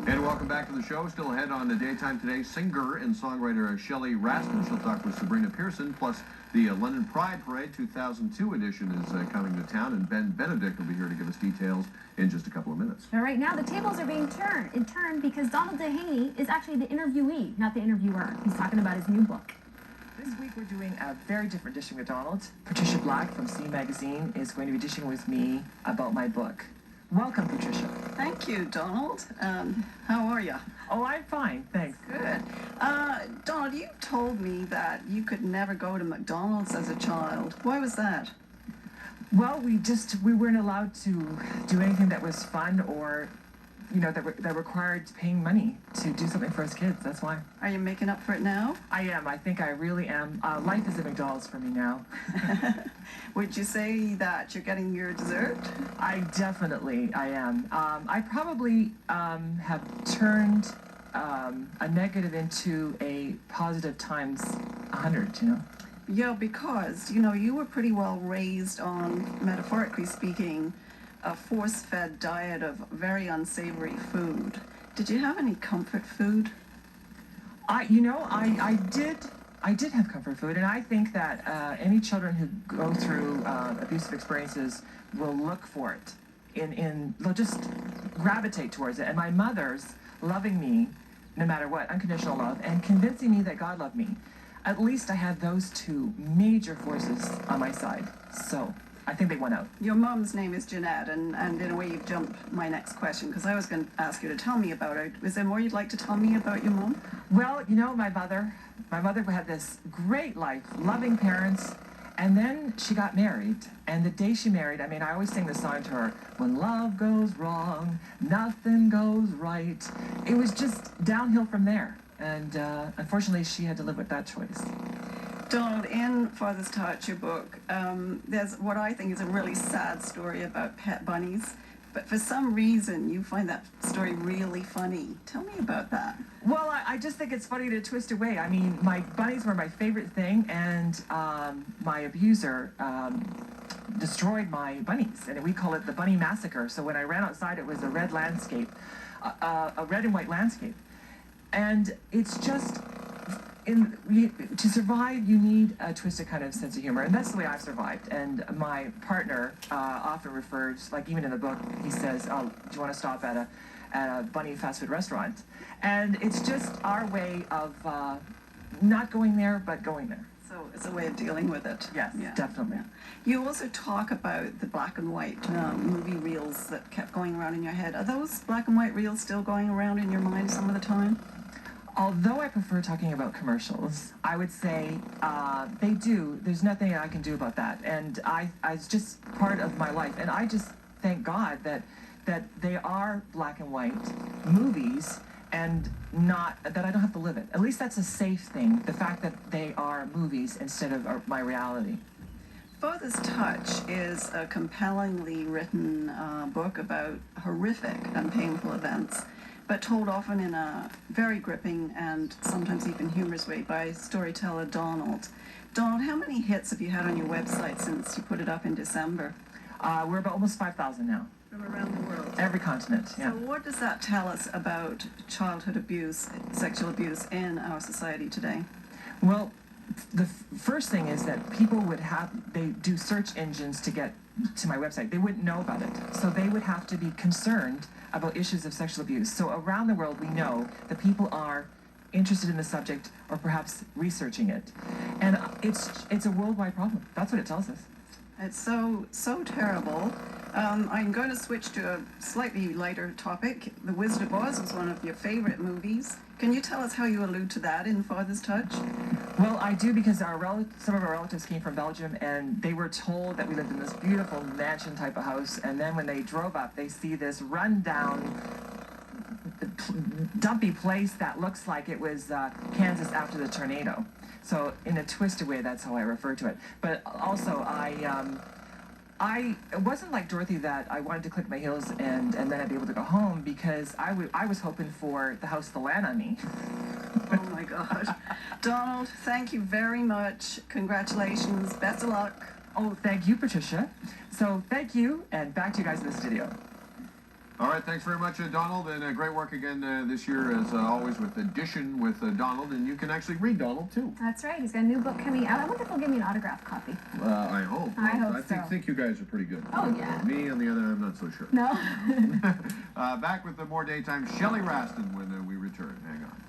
And welcome back to the show. Still ahead on the Daytime Today, singer and songwriter Shelley Raskin. She'll talk with Sabrina Pearson. Plus, the London Pride Parade 2002 edition is coming to town, and Ben Benedict will be here to give us details in just a couple of minutes. All right, now the tables are being turned because Donald Dehaney is actually the interviewee, not the interviewer. He's talking about his new book. This week we're doing a very different dishing with Donald. Patricia Black from C Magazine is going to be dishing with me about my book. Welcome, Patricia. Thank you, Donald. How are you? Oh, I'm fine, thanks. Good. Donald, you told me that you could never go to McDonald's as a child. Why was that? Well, we weren't allowed to do anything that was fun or, that required paying money to do something for us kids. That's why. Are you making up for it now? I am. I think I really am. Life is at McDonald's for me now. Would you say that you're getting your dessert? I am. I probably have turned a negative into a positive times 100, Yeah, because, you were pretty well raised on, metaphorically speaking, a force-fed diet of very unsavory food. Did you have any comfort food? I did have comfort food, and I think that any children who go through abusive experiences will look for it. They'll just gravitate towards it. And my mother's loving me, no matter what, unconditional love, and convincing me that God loved me. At least I had those two major forces on my side. So I think they won out. Your mom's name is Jeanette, and in a way you've jumped my next question, because I was going to ask you to tell me about her. Is there more you'd like to tell me about your mom? Well, my mother had this great life, loving parents, and then she got married. And the day she married, I always sing this song to her, when love goes wrong, nothing goes right. It was just downhill from there. And unfortunately, she had to live with that choice. Donald, in Father's Touch, your book, there's what I think is a really sad story about pet bunnies. But for some reason, you find that story really funny. Tell me about that. Well, I just think it's funny to twist away. My bunnies were my favorite thing, and my abuser destroyed my bunnies. And we call it the bunny massacre. So when I ran outside, it was a red landscape, a red and white landscape. And it's just, to survive, you need a twisted kind of sense of humor. And that's the way I've survived. And my partner often refers, like even in the book, he says, oh, do you want to stop at a bunny fast food restaurant? And it's just our way of not going there, but going there. So it's a way of dealing with it. Yes, yeah, definitely. Yeah. You also talk about the black and white movie reels that kept going around in your head. Are those black and white reels still going around in your mind some of the time? Although I prefer talking about commercials, I would say they do. There's nothing I can do about that. And it's just part of my life. And I just thank God that they are black and white movies and not that I don't have to live it. At least that's a safe thing, the fact that they are movies instead of my reality. Father's Touch is a compellingly written book about horrific and painful events, but told often in a very gripping and sometimes even humorous way by storyteller Donald. Donald, how many hits have you had on your website since you put it up in December? We're about almost 5,000 now. From around the world? Every continent, yeah. So what does that tell us about childhood abuse, sexual abuse in our society today? Well, the first thing is that people they do search engines to get to my website. They wouldn't know about it. So they would have to be concerned about issues of sexual abuse. So around the world, we know that people are interested in the subject or perhaps researching it. And it's a worldwide problem. That's what it tells us. It's so terrible. I'm going to switch to a slightly lighter topic. The Wizard of Oz was one of your favorite movies. Can you tell us how you allude to that in Father's Touch? Well, I do, because some of our relatives came from Belgium, and they were told that we lived in this beautiful mansion type of house, and then when they drove up, they see this rundown, dumpy place that looks like it was Kansas after the tornado. So in a twisted way, that's how I refer to it. But also, it wasn't like Dorothy that I wanted to click my heels and then I'd be able to go home, because I was hoping for the house to land on me. Oh my God. Donald, thank you very much. Congratulations. Best of luck. Oh, thank you, Patricia. So thank you, and back to you guys in the studio. All right, thanks very much, Donald, and great work again this year, as always, with Edition with Donald, and you can actually read Donald, too. That's right. He's got a new book coming out. I wonder if he'll give me an autographed copy. I hope. I hope I so. think you guys are pretty good. Oh, yeah. Me, on the other hand, I'm not so sure. No? Back with the more daytime Shelley Raston when we return. Hang on.